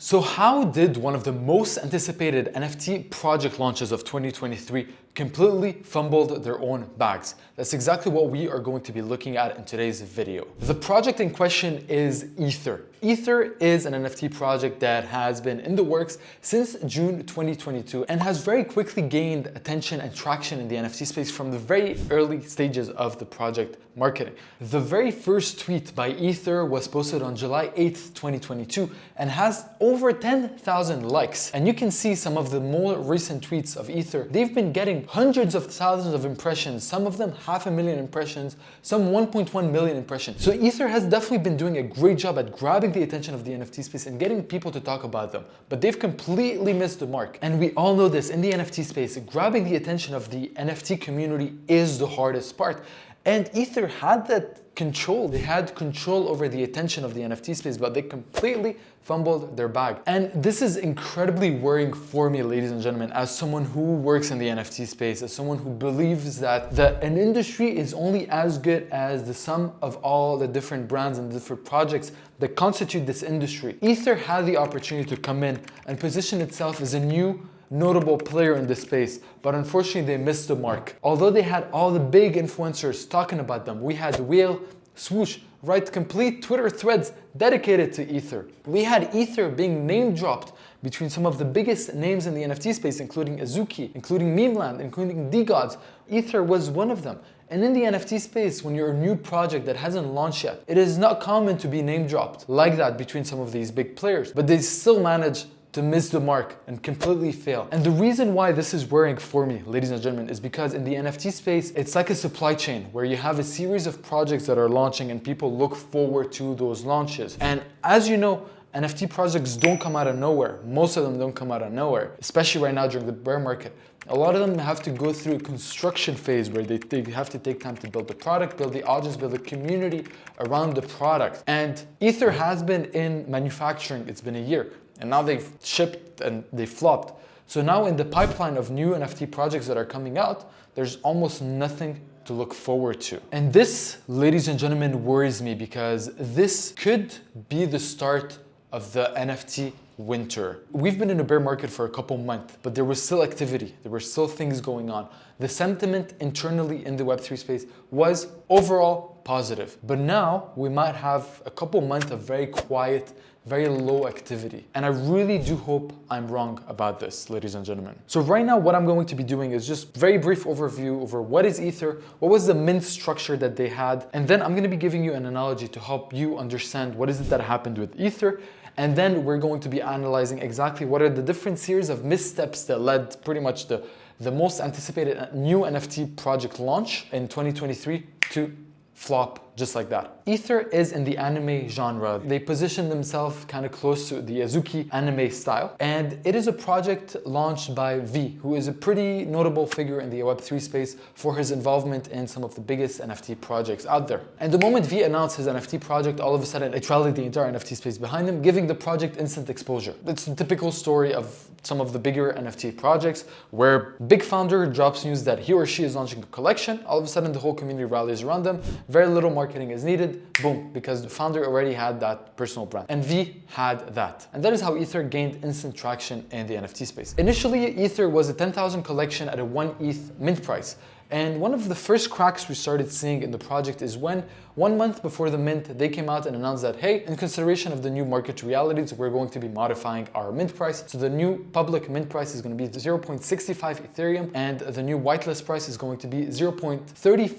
So how did one of the most anticipated NFT project launches of 2023 completely fumbled their own bags? That's exactly what we are going to be looking at in today's video. The project in question is Ether. Ether is an NFT project that has been in the works since June 2022 and has very quickly gained attention and traction in the NFT space from the very early stages of the project marketing. The very first tweet by Ether was posted on July 8th, 2022 and has over 10,000 likes. And you can see some of the more recent tweets of Ether. They've been getting hundreds of thousands of impressions, some of them 500,000 impressions, some 1.1 million impressions. So Ether has definitely been doing a great job at grabbing the attention of the NFT space and getting people to talk about them. But they've completely missed the mark. And we all know this in the NFT space, grabbing the attention of the NFT community is the hardest part. And Ether had that control. They had control over the attention of the NFT space, but they completely fumbled their bag. And this is incredibly worrying for me, ladies and gentlemen, as someone who works in the NFT space, as someone who believes that an industry is only as good as the sum of all the different brands and different projects that constitute this industry. Ether had the opportunity to come in and position itself as a new notable player in this space, but unfortunately they missed the mark. Although they had all the big influencers talking about them, we had Whale, Swoosh, write complete Twitter threads dedicated to Ether. We had Ether being name dropped between some of the biggest names in the NFT space, including Azuki, including Memeland, including DGods. Ether was one of them. And in the NFT space, when you're a new project that hasn't launched yet, it is not common to be name dropped like that between some of these big players, but they still manage to miss the mark and completely fail. And the reason why this is worrying for me, ladies and gentlemen, is because in the NFT space, it's like a supply chain where you have a series of projects that are launching and people look forward to those launches. And as you know, NFT projects don't come out of nowhere. Most of them don't come out of nowhere, especially right now during the bear market. A lot of them have to go through a construction phase where they have to take time to build the product, build the audience, build the community around the product. And Ether has been in manufacturing, it's been a year. And now they've shipped and they flopped. So now in the pipeline of new NFT projects that are coming out, there's almost nothing to look forward to. And this, ladies and gentlemen, worries me because this could be the start of the NFT winter. We've been in a bear market for a couple months, but there was still activity. There were still things going on. The sentiment internally in the Web3 space was overall positive. But now we might have a couple months of very quiet, very low activity. And I really do hope I'm wrong about this, ladies and gentlemen. So right now, what I'm going to be doing is just very brief overview over what is Ether, what was the mint structure that they had, and then I'm going to be giving you an analogy to help you understand what is it that happened with Ether. And then we're going to be analyzing exactly what are the different series of missteps that led pretty much the most anticipated new NFT project launch in 2023 to flop just like that. Ether is in the anime genre. They position themselves kind of close to the Azuki anime style. And it is a project launched by V, who is a pretty notable figure in the Web3 space for his involvement in some of the biggest NFT projects out there. And the moment V announced his NFT project, all of a sudden it rallied the entire NFT space behind him, giving the project instant exposure. It's the typical story of some of the bigger NFT projects where big founder drops news that he or she is launching a collection, all of a sudden the whole community rallies around them, very little marketing is needed, boom, because the founder already had that personal brand. And V had that. And that is how Ether gained instant traction in the NFT space. Initially, Ether was a 10,000 collection at a 1 ETH mint price. And one of the first cracks we started seeing in the project is when 1 month before the mint, they came out and announced that, hey, in consideration of the new market realities, we're going to be modifying our mint price. So the new public mint price is going to be 0.65 Ethereum and the new whitelist price is going to be 0.35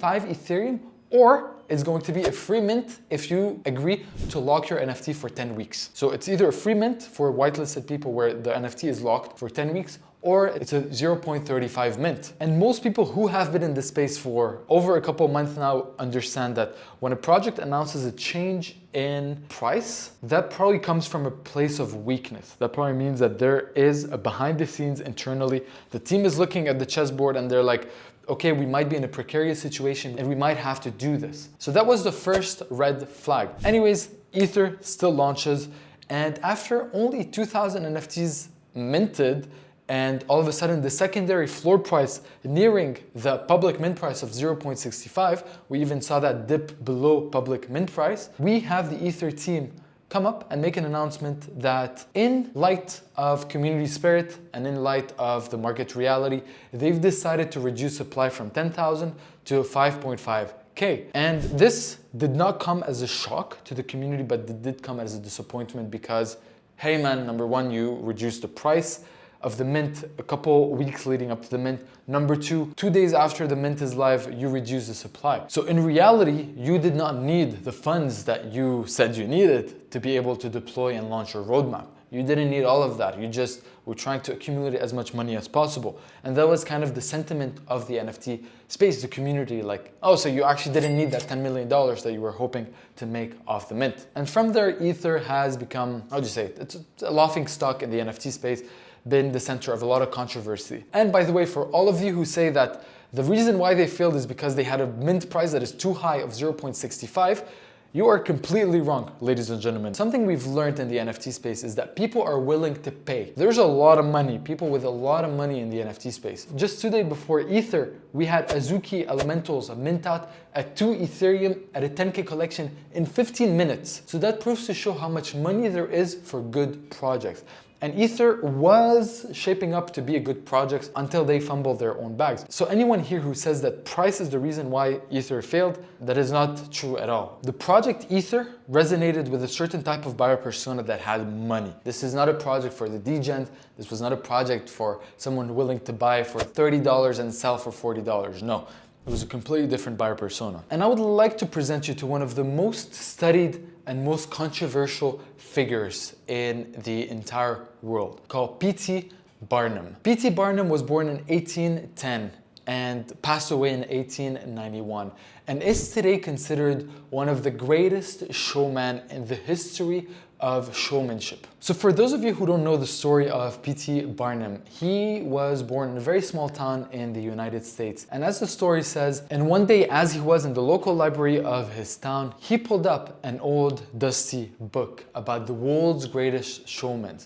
Ethereum, or it's going to be a free mint if you agree to lock your NFT for 10 weeks. So it's either a free mint for whitelisted people where the NFT is locked for 10 weeks, or it's a 0.35 mint. And most people who have been in this space for over a couple months now understand that when a project announces a change in price, that probably comes from a place of weakness. That probably means that there is a behind the scenes internally. The team is looking at the chessboard and they're like, okay, we might be in a precarious situation and we might have to do this. So that was the first red flag. Anyways, Ether still launches, and after only 2,000 NFTs minted, and all of a sudden the secondary floor price nearing the public mint price of 0.65, we even saw that dip below public mint price, we have the Ether team come up and make an announcement that in light of community spirit and in light of the market reality, they've decided to reduce supply from 10,000 to 5.5K. And this did not come as a shock to the community, but it did come as a disappointment because, hey man, number one, you reduced the price of the mint a couple weeks leading up to the mint. Number two, 2 days after the mint is live, you reduce the supply. So in reality, you did not need the funds that you said you needed to be able to deploy and launch your roadmap. You didn't need all of that. You just were trying to accumulate as much money as possible. And that was kind of the sentiment of the NFT space, the community, like, oh, so you actually didn't need that $10 million that you were hoping to make off the mint. And from there, Ether has become, how do you say it? It's a laughing stock in the NFT space, been the center of a lot of controversy. And by the way, for all of you who say that the reason why they failed is because they had a mint price that is too high of 0.65, you are completely wrong, ladies and gentlemen. Something we've learned in the NFT space is that people are willing to pay. There's a lot of money, people with a lot of money in the NFT space. Just 2 days before Ether, we had Azuki Elementals mint out at 2 Ethereum at a 10K collection in 15 minutes. So that proves to show how much money there is for good projects. And Ether was shaping up to be a good project until they fumbled their own bags. So anyone here who says that price is the reason why Ether failed, that is not true at all. The project Ether resonated with a certain type of buyer persona that had money. This is not a project for the degen. This was not a project for someone willing to buy for $30 and sell for $40. No. It was a completely different buyer persona. And I would like to present you to one of the most studied and most controversial figures in the entire world, called P.T. Barnum. P.T. Barnum was born in 1810 and passed away in 1891 and is today considered one of the greatest showmen in the history of showmanship. So for those of you who don't know the story of P.T. Barnum, he was born in a very small town in the United States. And as the story says, and one day as he was in the local library of his town, he pulled up an old dusty book about the world's greatest showmen.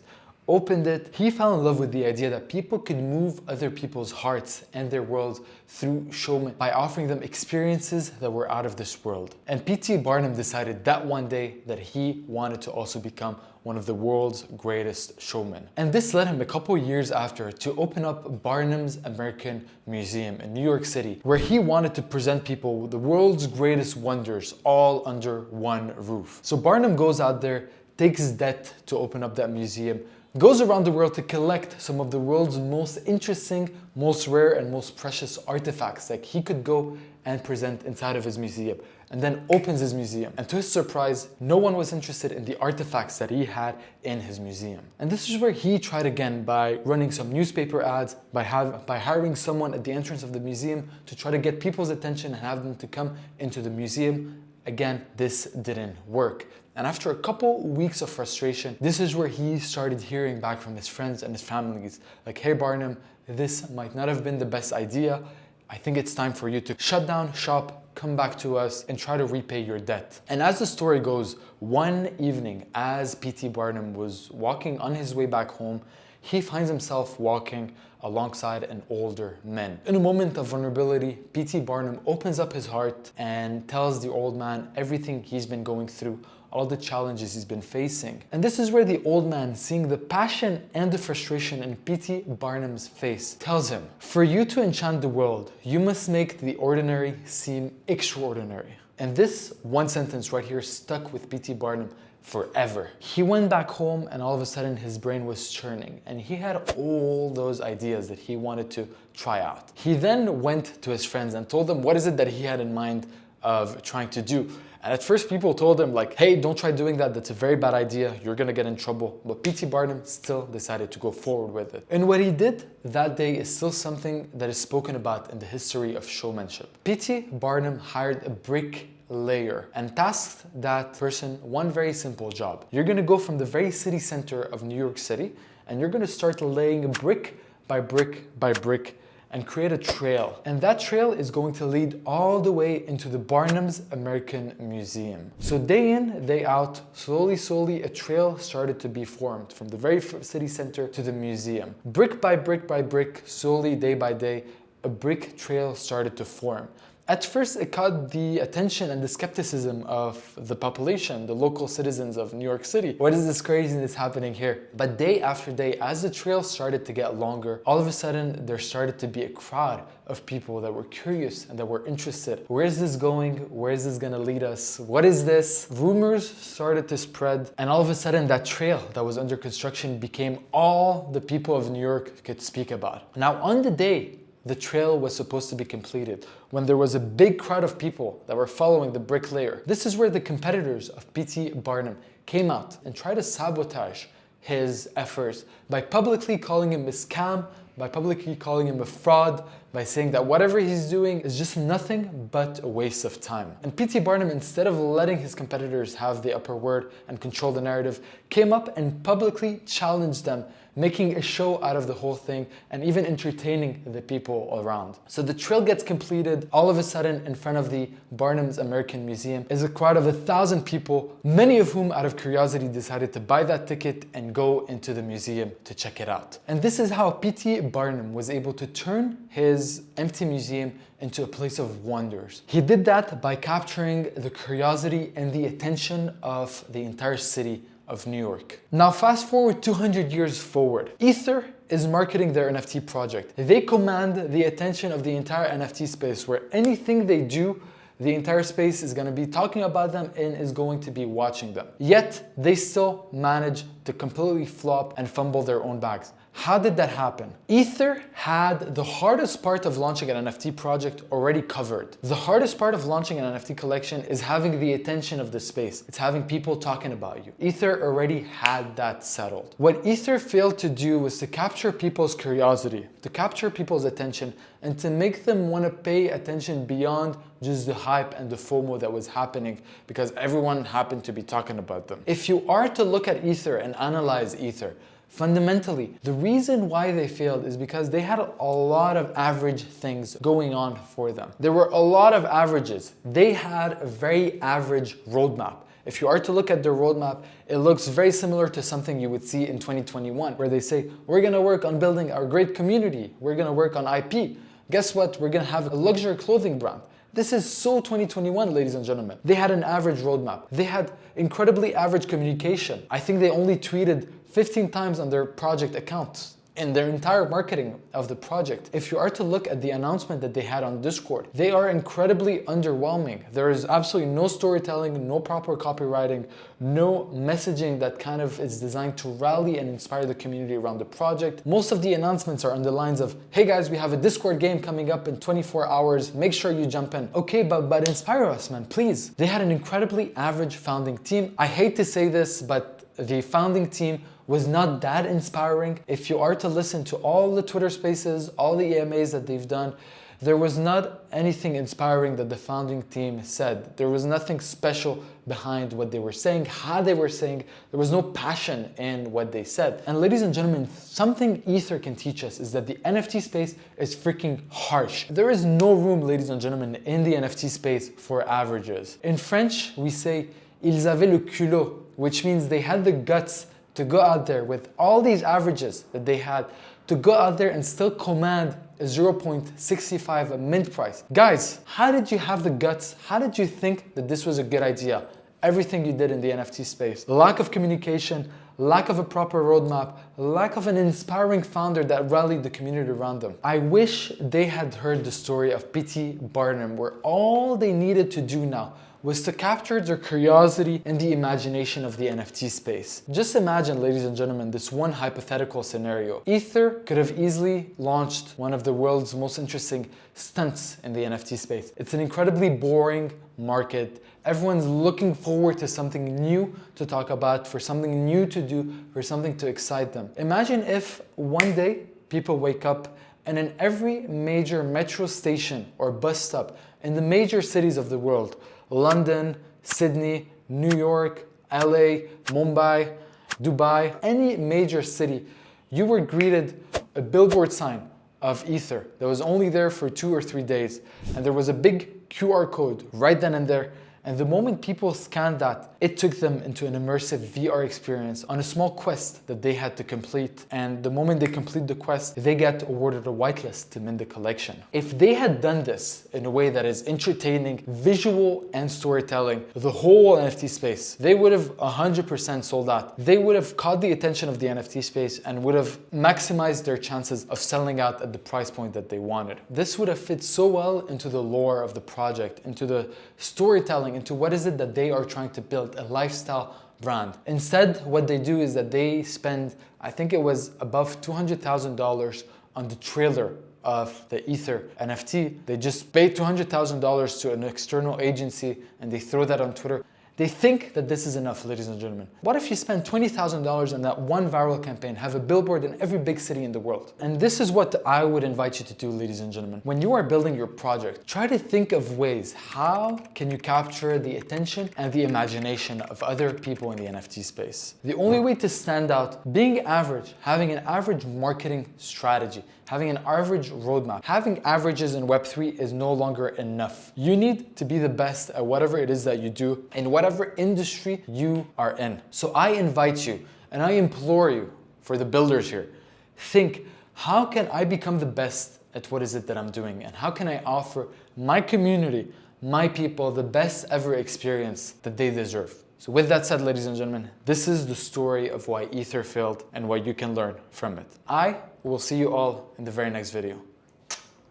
Opened it, he fell in love with the idea that people could move other people's hearts and their worlds through showmen by offering them experiences that were out of this world. And P.T. Barnum decided that one day that he wanted to also become one of the world's greatest showmen. And this led him a couple years after to open up Barnum's American Museum in New York City, where he wanted to present people the world's greatest wonders all under one roof. So Barnum goes out there, takes debt to open up that museum, goes around the world to collect some of the world's most interesting, most rare, and most precious artifacts that he could go and present inside of his museum, and then opens his museum. And to his surprise, no one was interested in the artifacts that he had in his museum. And this is where he tried again by running some newspaper ads, by hiring someone at the entrance of the museum to try to get people's attention and have them to come into the museum. Again, this didn't work. And after a couple weeks of frustration, this is where he started hearing back from his friends and his families, like, hey Barnum, this might not have been the best idea. I think it's time for you to shut down shop, come back to us, and try to repay your debt. And as the story goes, one evening, as P.T. Barnum was walking on his way back home, he finds himself walking alongside an older man. In a moment of vulnerability, P.T. Barnum opens up his heart and tells the old man everything he's been going through, all the challenges he's been facing. And this is where the old man, seeing the passion and the frustration in P.T. Barnum's face, tells him, for you to enchant the world, you must make the ordinary seem extraordinary. And this one sentence right here stuck with P.T. Barnum forever. He went back home and all of a sudden his brain was churning and he had all those ideas that he wanted to try out. He then went to his friends and told them what is it that he had in mind of trying to do. And at first people told him like, hey, don't try doing that. That's a very bad idea. You're gonna get in trouble. But P.T. Barnum still decided to go forward with it. And what he did that day is still something that is spoken about in the history of showmanship. P.T. Barnum hired a bricklayer and tasked that person one very simple job. You're gonna go from the very city center of New York City and you're gonna start laying brick by brick by brick and create a trail. And that trail is going to lead all the way into the Barnum's American Museum. So day in, day out, slowly, a trail started to be formed from the very city center to the museum. Brick by brick by brick, slowly, day by day, a brick trail started to form. At first, it caught the attention and the skepticism of the population, the local citizens of New York City. What is this craziness happening here? But day after day, as the trail started to get longer, all of a sudden, there started to be a crowd of people that were curious and that were interested. Where is this going? Where is this gonna lead us? What is this? Rumors started to spread, and all of a sudden, that trail that was under construction became all the people of New York could speak about. Now, on the day the trail was supposed to be completed, when there was a big crowd of people that were following the bricklayer, this is where the competitors of P.T. Barnum came out and tried to sabotage his efforts by publicly calling him a scam, by publicly calling him a fraud, by saying that whatever he's doing is just nothing but a waste of time. And P.T. Barnum, instead of letting his competitors have the upper word and control the narrative, came up and publicly challenged them, making a show out of the whole thing and even entertaining the people around. So the trail gets completed. All of a sudden, in front of the Barnum's American Museum is a crowd of 1,000 people, many of whom out of curiosity decided to buy that ticket and go into the museum to check it out. And this is how P.T. Barnum was able to turn his empty museum into a place of wonders. He did that by capturing the curiosity and the attention of the entire city of New York. Now fast forward 200 years forward. Ether is marketing their NFT project. They command the attention of the entire NFT space, where anything they do, the entire space is going to be talking about them and is going to be watching them. Yet they still manage to completely flop and fumble their own bags. How did that happen? Ether had the hardest part of launching an NFT project already covered. The hardest part of launching an NFT collection is having the attention of the space. It's having people talking about you. Ether already had that settled. What Ether failed to do was to capture people's curiosity, to capture people's attention, and to make them want to pay attention beyond just the hype and the FOMO that was happening because everyone happened to be talking about them. If you are to look at Ether and analyze Ether, fundamentally, the reason why they failed is because they had a lot of average things going on for them. There were a lot of averages. They had a very average roadmap. If you are to look at their roadmap, it looks very similar to something you would see in 2021, where they say, we're gonna work on building our great community. We're gonna work on IP. Guess what? We're gonna have a luxury clothing brand. This is so 2021, ladies and gentlemen. They had an average roadmap. They had incredibly average communication. I think they only tweeted 15 times on their project accounts in their entire marketing of the project. If you are to look at the announcement that they had on Discord, they are incredibly underwhelming. There is absolutely no storytelling, no proper copywriting, no messaging that kind of is designed to rally and inspire the community around the project. Most of the announcements are on the lines of, hey guys, we have a Discord game coming up in 24 hours. Make sure you jump in. Okay, but inspire us, man, please. They had an incredibly average founding team. I hate to say this, but the founding team was not that inspiring. If you are to listen to all the Twitter spaces, all the AMAs that they've done, there was not anything inspiring that the founding team said. There was nothing special behind what they were saying, how they were saying. There was no passion in what they said. And ladies and gentlemen, something Ether can teach us is that the NFT space is freaking harsh. There is no room, ladies and gentlemen, in the NFT space for averages. In French, we say, ils avaient le culot, which means they had the guts to go out there with all these averages that they had, to go out there and still command a 0.65 mint price. Guys, how did you have the guts? How did you think that this was a good idea? Everything you did in the NFT space. Lack of communication, lack of a proper roadmap, lack of an inspiring founder that rallied the community around them. I wish they had heard the story of P.T. Barnum, where all they needed to do now was to capture their curiosity and the imagination of the NFT space. Just imagine, ladies and gentlemen, this one hypothetical scenario. Ether could have easily launched one of the world's most interesting stunts in the NFT space. It's an incredibly boring market. Everyone's looking forward to something new to talk about, for something new to do, for something to excite them. Imagine if one day people wake up and in every major metro station or bus stop in the major cities of the world, London, Sydney, New York, LA, Mumbai, Dubai, any major city, you were greeted a billboard sign of Ether that was only there for 2 or 3 days. And there was a big QR code right then and there And the moment people scanned that, it took them into an immersive VR experience on a small quest that they had to complete. And the moment they complete the quest, they get awarded a whitelist to mint the collection. If they had done this in a way that is entertaining, visual, and storytelling, the whole NFT space, they would have 100% sold out. They would have caught the attention of the NFT space and would have maximized their chances of selling out at the price point that they wanted. This would have fit so well into the lore of the project, into the storytelling, into what is it that they are trying to build, a lifestyle brand. Instead, what they do is that they spend, I think it was above $200,000 on the trailer of the Ether NFT. They just paid $200,000 to an external agency and they throw that on Twitter. They think that this is enough, ladies and gentlemen. What if you spend $20,000 on that one viral campaign, have a billboard in every big city in the world? And this is what I would invite you to do, ladies and gentlemen. When you are building your project, try to think of ways, how can you capture the attention and the imagination of other people in the NFT space? The only way to stand out, being average, having an average marketing strategy, having an average roadmap, having averages in Web3 is no longer enough. You need to be the best at whatever it is that you do, in whatever industry you are in. So I invite you and I implore you, for the builders here, think, how can I become the best at what is it that I'm doing? And how can I offer my community, my people, the best ever experience that they deserve? So with that said, ladies and gentlemen, this is the story of why Ether failed and what you can learn from it. I will see you all in the very next video.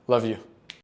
Love you.